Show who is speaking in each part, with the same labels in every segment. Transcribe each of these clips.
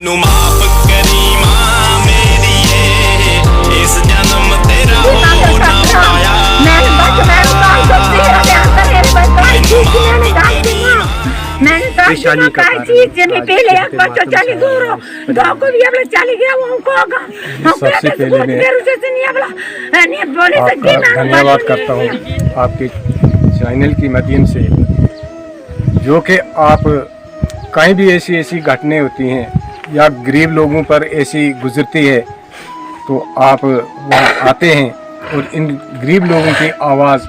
Speaker 1: माफ करी मां मेरी इस जन्म तेरा हो ना पाया
Speaker 2: मैंने पहले एक बच्चा चली दूर गाँव को भी अपना चली गया वो होगा
Speaker 3: सबसे पहले मैं आपका धन्यवाद करता हूँ आपके चैनल की माध्यम से, जो कि आप कहीं भी ऐसी घटनाएं होती हैं या गरीब लोगों पर ऐसी गुजरती है तो आप वहाँ आते हैं और इन गरीब लोगों की आवाज़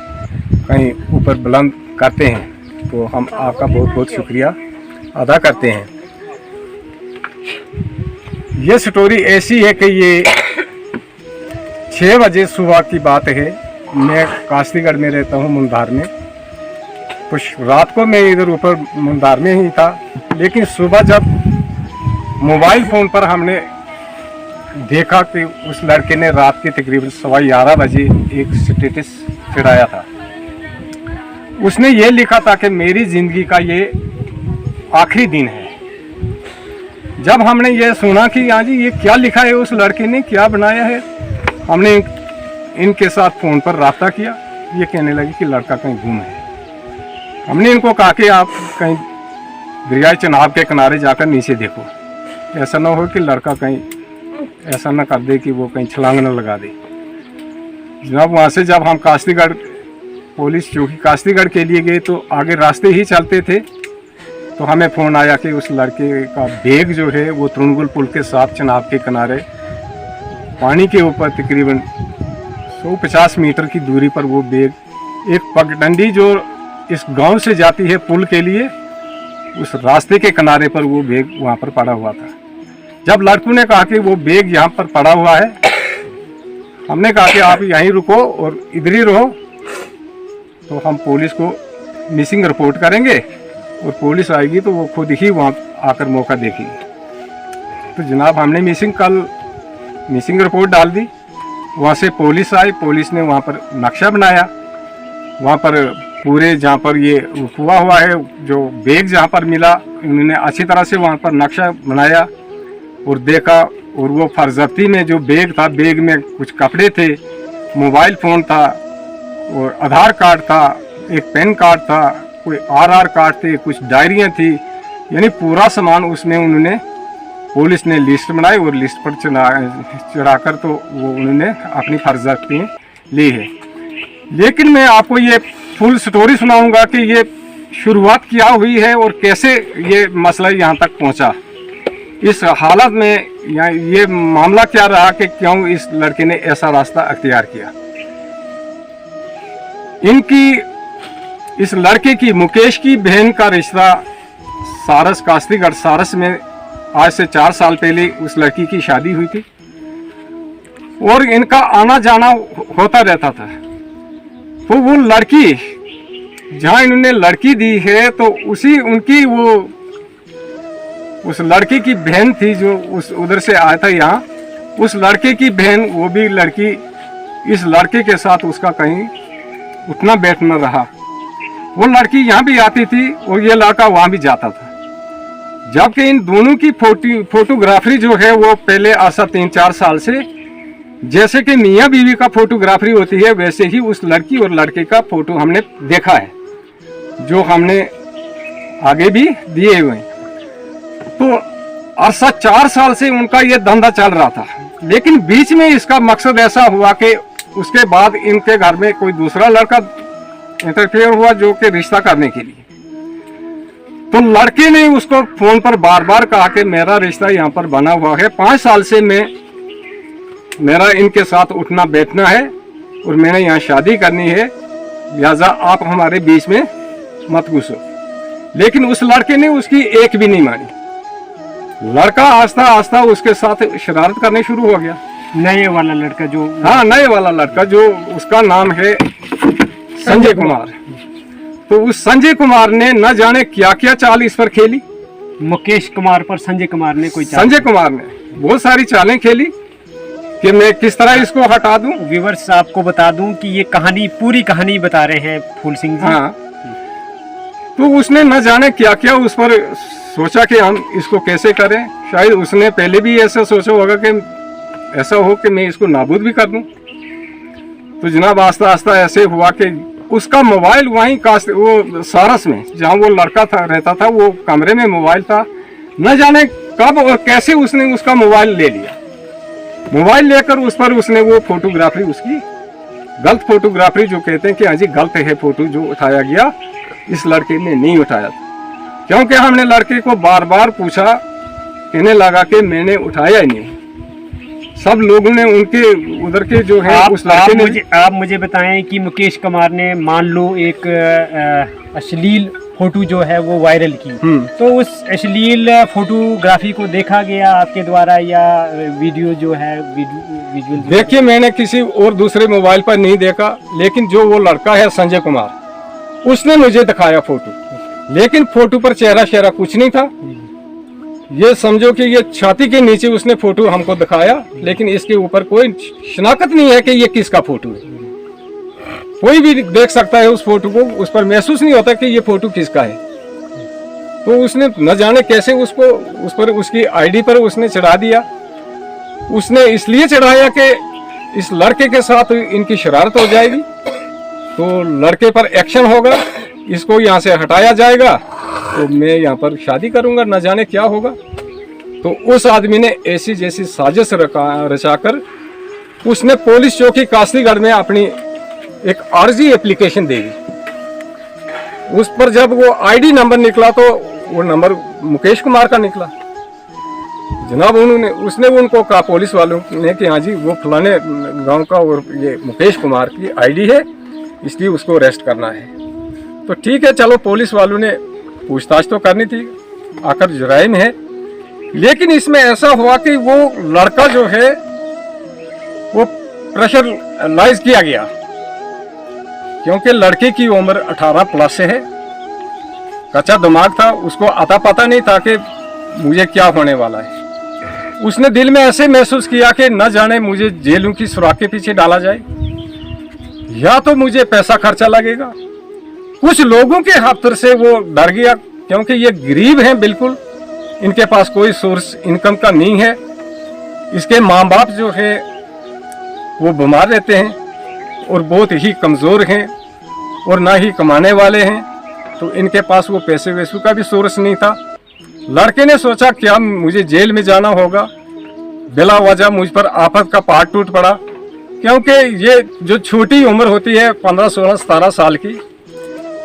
Speaker 3: कहीं ऊपर बुलंद करते हैं, तो हम आपका बहुत बहुत शुक्रिया अदा करते हैं। ये स्टोरी ऐसी है कि ये 6 बजे सुबह की बात है। मैं कास्तीगढ़ में रहता हूँ मुंदार में। कुछ रात को मैं इधर ऊपर मुंदार में ही था, लेकिन सुबह जब मोबाइल फ़ोन पर हमने देखा कि उस लड़के ने रात के तकरीबन 11:15 बजे एक स्टेटस चढ़ाया था। उसने ये लिखा था कि मेरी ज़िंदगी का ये आखिरी दिन है। जब हमने ये सुना कि हाँ जी ये क्या लिखा है, उस लड़के ने क्या बनाया है, हमने इनके साथ फ़ोन पर रब्ता किया। ये कहने लगे कि लड़का कहीं गुम है। हमने इनको कहा कि आप कहीं दरिया चनाब के किनारे जाकर नीचे देखो, ऐसा ना हो कि लड़का कहीं ऐसा ना कर दे कि वो कहीं छलांग न लगा दे। जनाब वहाँ से जब हम कास्तीगढ़ पुलिस चौकी कास्तीगढ़ के लिए गए तो आगे रास्ते ही चलते थे तो हमें फ़ोन आया कि उस लड़के का बैग जो है वो तुरंगुल पुल के साथ चनाब के किनारे पानी के ऊपर तकरीबन 150 मीटर की दूरी पर वो बैग एक पगडंडी जो इस गांव से जाती है पुल के लिए, उस रास्ते के किनारे पर वो बैग वहाँ पर पड़ा हुआ था। जब लड़कों ने कहा कि वो बैग यहाँ पर पड़ा हुआ है, हमने कहा कि आप यहीं रुको और इधर ही रहो, तो हम पुलिस को मिसिंग रिपोर्ट करेंगे और पुलिस आएगी तो वो खुद ही वहाँ आकर मौका देखेगी। तो जनाब हमने मिसिंग रिपोर्ट डाल दी। वहाँ से पुलिस आई, पुलिस ने वहाँ पर नक्शा बनाया। वहाँ पर पूरे जहाँ पर ये हुआ है जो बैग जहाँ पर मिला, उन्होंने अच्छी तरह से वहाँ पर नक्शा बनाया और देखा। और वो फर्जफ्ती में जो बैग था, बैग में कुछ कपड़े थे, मोबाइल फ़ोन था और आधार कार्ड था, एक पैन कार्ड था, कोई आरआर कार्ड थे, कुछ डायरियाँ थी, यानी पूरा सामान उसमें उन्होंने पुलिस ने लिस्ट बनाई और लिस्ट पर चढ़ाकर तो वो उन्होंने अपनी फर्जफ्ती ली है। लेकिन मैं आपको ये फुल स्टोरी सुनाऊंगा कि ये शुरुआत क्या हुई है और कैसे ये मसला यहाँ तक पहुँचा। इस हालत में ये मामला क्या रहा कि क्यों इस लड़के ने ऐसा रास्ता अख्तियार किया। इस लड़के की मुकेश की बहन का रिश्ता सारस कास्तीगढ़ सारस में आज से 4 साल पहले उस लड़की की शादी हुई थी और इनका आना जाना होता रहता था। तो वो लड़की जहाँ इन्होंने लड़की दी है तो उनकी वो उस लड़के की बहन थी जो उधर से आया था यहाँ, उस लड़के की बहन, वो भी लड़की इस लड़के के साथ उसका कहीं उठना बैठना रहा। वो लड़की यहाँ भी आती थी और ये लड़का वहाँ भी जाता था। जबकि इन दोनों की फोटोग्राफी जो है वो पहले ऐसा 3-4 साल से जैसे कि मियाँ बीवी का फोटोग्राफी होती है वैसे ही उस लड़की और लड़के का फोटो हमने देखा है, जो हमने आगे भी दिए हुए हैं। तो अरसा 4 साल से उनका ये धंधा चल रहा था, लेकिन बीच में इसका मकसद ऐसा हुआ कि उसके बाद इनके घर में कोई दूसरा लड़का इंटरफेयर हुआ जो कि रिश्ता करने के लिए। तो लड़के ने उसको फोन पर बार बार कहा कि मेरा रिश्ता यहाँ पर बना हुआ है, 5 साल से मेरा इनके साथ उठना बैठना है और मैंने यहाँ शादी करनी है, लिहाजा आप हमारे बीच में मत घुसो। लेकिन उस लड़के ने उसकी एक भी नहीं मानी। लड़का आस्ता आस्ता उसके साथ शरारत करने शुरू हो गया।
Speaker 4: नए वाला लड़का जो,
Speaker 3: हाँ नए वाला लड़का जो उसका नाम है संजय कुमार। तो उस संजय कुमार ने न जाने क्या क्या चाल इस पर खेली।
Speaker 4: मुकेश कुमार पर संजय कुमार ने
Speaker 3: संजय कुमार ने बहुत सारी चालें खेली कि मैं किस तरह इसको हटा दूं।
Speaker 4: व्यूअर्स आपको बता दूं कि ये पूरी कहानी बता रहे हैं फूल सिंह जी।
Speaker 3: हाँ, तो उसने न जाने क्या क्या उस पर सोचा कि हम इसको कैसे करें। शायद उसने पहले भी ऐसा सोचा होगा कि ऐसा हो कि मैं इसको नाबूद भी कर दूं। तो जनाब आस्ता आस्ता ऐसे हुआ कि उसका मोबाइल वहीं वो सारस में जहाँ वो लड़का था रहता था, वो कमरे में मोबाइल था। न जाने कब और कैसे उसने उसका मोबाइल ले लिया। मोबाइल लेकर उस पर उसने वो फोटोग्राफी, उसकी गलत फोटोग्राफी, जो कहते हैं कि हाँ जी गलत है फोटो जो उठाया गया, इस लड़के ने नहीं उठाया था। क्योंकि हमने लड़के को बार बार पूछा, कहने लगा कि मैंने उठाया ही नहीं। सब लोगों ने उनके उधर के जो है उस लड़के ने।
Speaker 4: आप मुझे बताएं कि मुकेश कुमार ने मान लो एक अश्लील फोटो जो है वो वायरल की, तो उस अश्लील फोटोग्राफी को देखा गया आपके द्वारा या वीडियो जो है विजुअल?
Speaker 3: देखिए, मैंने किसी और दूसरे मोबाइल पर नहीं देखा, लेकिन जो वो लड़का है संजय कुमार, उसने मुझे दिखाया फोटो। लेकिन फोटो पर चेहरा शेहरा कुछ नहीं था। ये समझो कि ये छाती के नीचे उसने फोटो हमको दिखाया, लेकिन इसके ऊपर कोई शनाख्त नहीं है कि ये किसका फोटो है। कोई भी देख सकता है उस फोटो को, उस पर महसूस नहीं होता कि ये फोटो किसका है। तो उसने न जाने कैसे उसको उस पर उसकी आईडी पर उसने चढ़ा दिया। उसने इसलिए चढ़ाया कि इस लड़के के साथ इनकी शरारत हो जाएगी, तो लड़के पर एक्शन होगा, इसको यहाँ से हटाया जाएगा, तो मैं यहाँ पर शादी करूंगा, न जाने क्या होगा। तो उस आदमी ने ऐसी जैसी साजिश रचाकर उसने पुलिस चौकी कासलीगढ़ में अपनी एक आर्जी एप्लीकेशन दे दी। उस पर जब वो आईडी नंबर निकला तो वो नंबर मुकेश कुमार का निकला। जनाब उसने उनको कहा, पुलिस वालों ने, कि हाँ जी वो फलाने गांव का और ये मुकेश कुमार की आईडी है, इसलिए उसको अरेस्ट करना है। तो ठीक है, चलो पुलिस वालों ने पूछताछ तो करनी थी, आखिर जुराइम है। लेकिन इसमें ऐसा हुआ कि वो लड़का जो है वो प्रेशराइज किया गया, क्योंकि लड़के की उम्र 18 प्लस है, कच्चा दिमाग था, उसको अता पता नहीं था कि मुझे क्या होने वाला है। उसने दिल में ऐसे महसूस किया कि न जाने मुझे जेलों की सुराख के पीछे डाला जाए, या तो मुझे पैसा खर्चा लगेगा। कुछ लोगों के हाथ से वो डर गया, क्योंकि ये गरीब हैं बिल्कुल, इनके पास कोई सोर्स इनकम का नहीं है। इसके माँ बाप जो है वो बीमार रहते हैं और बहुत ही कमज़ोर हैं और ना ही कमाने वाले हैं, तो इनके पास वो पैसे वैसों का भी सोर्स नहीं था। लड़के ने सोचा क्या मुझे जेल में जाना होगा, बिला वजह मुझ पर आफत का पहाड़ टूट पड़ा। क्योंकि ये जो छोटी उम्र होती है 15, 16, 17 साल की,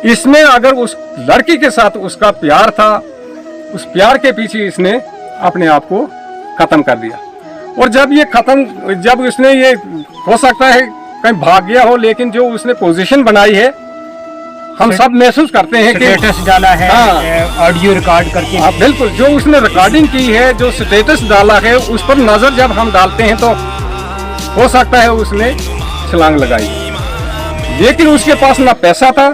Speaker 3: इसमें अगर उस लड़की के साथ उसका प्यार था, उस प्यार के पीछे इसने अपने आप को खत्म कर दिया। और जब उसने ये हो सकता है कहीं भाग गया हो, लेकिन जो उसने पोजीशन बनाई है, हम सब महसूस करते हैं कि
Speaker 4: स्टेटस डाला है, ऑडियो रिकॉर्ड करके।
Speaker 3: हाँ बिल्कुल, जो उसने रिकॉर्डिंग की है, जो स्टेटस डाला है, उस पर नजर जब हम डालते हैं तो हो सकता है उसने छलांग लगाई। लेकिन उसके पास ना पैसा था,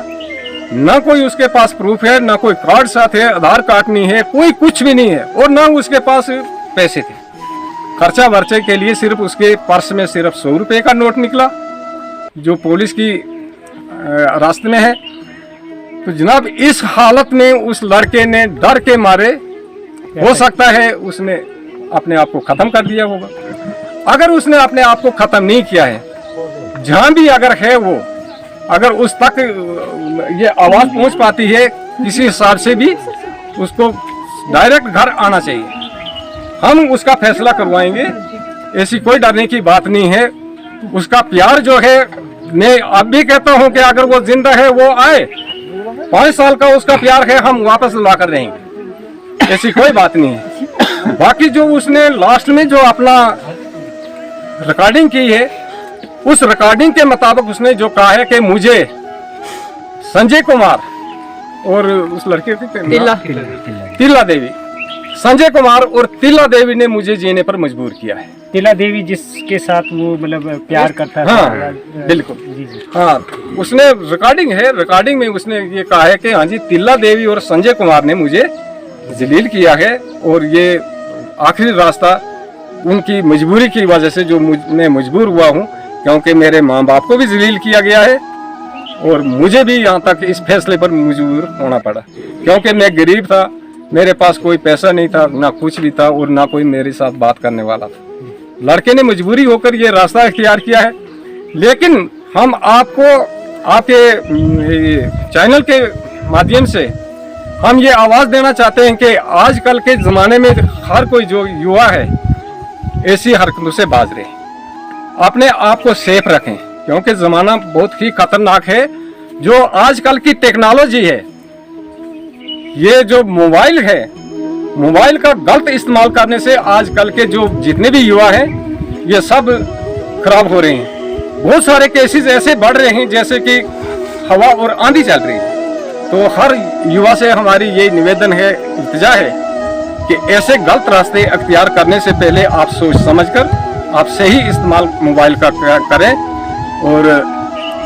Speaker 3: ना कोई उसके पास प्रूफ है, ना कोई कार्ड साथ है, आधार कार्ड नहीं है, कोई कुछ भी नहीं है, और ना उसके पास पैसे थे। खर्चा वर्चे के लिए सिर्फ उसके पर्स में सिर्फ 100 रुपये का नोट निकला, जो पुलिस की रास्ते में है। तो जनाब इस हालत में उस लड़के ने डर के मारे, हो सकता है उसने अपने आप को खत्म कर दिया होगा। अगर उसने अपने आप को खत्म नहीं किया है, जहां भी अगर है वो, अगर उस तक ये आवाज पहुंच पाती है, किसी हिसाब से भी उसको डायरेक्ट घर आना चाहिए। हम उसका फैसला करवाएंगे, ऐसी कोई डरने की बात नहीं है। उसका प्यार जो है, मैं अब भी कहता हूं कि अगर वो जिंदा है वो आए, 5 साल का उसका प्यार है, हम वापस ला कर रहेंगे, ऐसी कोई बात नहीं है। बाकी जो उसने लास्ट में जो अपना रिकॉर्डिंग की है, उस रिकॉर्डिंग के मुताबिक उसने जो कहा है कि मुझे संजय कुमार और उस लड़के की तिल्ला देवी, संजय कुमार और तिल्ला देवी ने मुझे जीने पर मजबूर किया है।
Speaker 4: तिल्ला देवी जिसके साथ वो मतलब प्यार करता था।
Speaker 3: हाँ बिल्कुल, हाँ उसने रिकॉर्डिंग है, रिकॉर्डिंग में उसने ये कहा है कि हाँ जी तिल्ला देवी और संजय कुमार ने मुझे जलील किया है, और ये आखिरी रास्ता उनकी मजबूरी की वजह से जो मैं मजबूर हुआ हूँ, क्योंकि मेरे माँ बाप को भी जलील किया गया है और मुझे भी यहाँ तक इस फैसले पर मजबूर होना पड़ा, क्योंकि मैं गरीब था, मेरे पास कोई पैसा नहीं था, ना कुछ भी था, और ना कोई मेरे साथ बात करने वाला था। लड़के ने मजबूरी होकर ये रास्ता इख्तियार किया है। लेकिन हम आपको आपके चैनल के माध्यम से हम ये आवाज़ देना चाहते हैं कि आजकल के ज़माने में हर कोई जो युवा है ऐसी हरकतों से बाज रहे, अपने आप को सेफ रखें, क्योंकि ज़माना बहुत ही खतरनाक है। जो आजकल की टेक्नोलॉजी है, ये जो मोबाइल है, मोबाइल का गलत इस्तेमाल करने से आजकल के जो जितने भी युवा हैं ये सब खराब हो रहे हैं। बहुत सारे केसेस ऐसे बढ़ रहे हैं जैसे कि हवा और आंधी चल रही है। तो हर युवा से हमारी ये निवेदन है, इल्तिजा है कि ऐसे गलत रास्ते अख्तियार करने से पहले आप सोच समझकर आप सही इस्तेमाल मोबाइल का करें और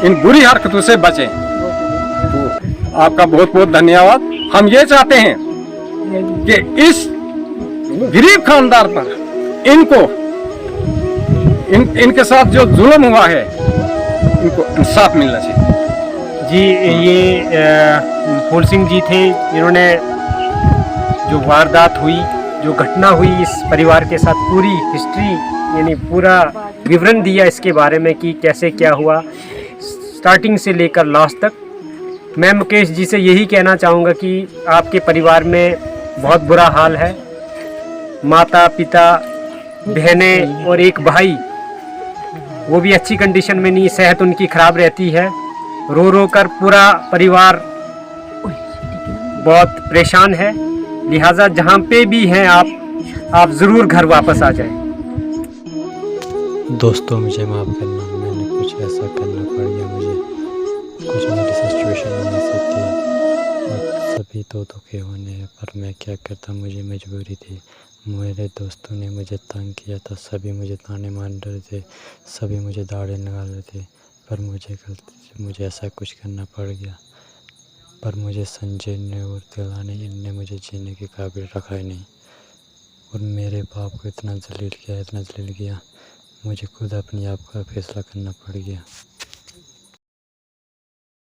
Speaker 3: इन बुरी हरकतों से बचें। तो आपका बहुत बहुत धन्यवाद। हम ये चाहते हैं कि इस गरीब खानदार पर इनके साथ जो जुल्म हुआ है इनको इंसाफ मिलना चाहिए।
Speaker 4: जी, ये फूल सिंह जी थे, इन्होंने जो वारदात हुई, जो घटना हुई इस परिवार के साथ, पूरी हिस्ट्री यानी पूरा विवरण दिया इसके बारे में कि कैसे क्या हुआ स्टार्टिंग से लेकर लास्ट तक। मैं मुकेश जी से यही कहना चाहूँगा कि आपके परिवार में बहुत बुरा हाल है। माता पिता, बहनें और एक भाई, वो भी अच्छी कंडीशन में नहीं, सेहत उनकी ख़राब रहती है। रो रो कर पूरा परिवार बहुत परेशान है। लिहाजा जहाँ पे भी हैं आप ज़रूर घर वापस आ जाएं।
Speaker 5: दोस्तों मुझे माफ़ करना, मैंने कुछ ऐसा करना पड़ गया, मुझे कुछ मेरी सिचुएशन नहीं सकती और सभी तो दुखे होने हैं, पर मैं क्या करता, मुझे मजबूरी थी। मेरे दोस्तों ने मुझे तंग किया था, सभी मुझे ताने मार रहे थे, सभी मुझे दाड़े निकाल रहे थे, पर मुझे ऐसा कुछ करना पड़ गया। पर मुझे संजय ने और दिलाने इनने मुझे जीने के काबिल रखा ही नहीं, और मेरे बाप को इतना जलील किया, मुझे खुद अपने आप का फैसला करना पड़ गया।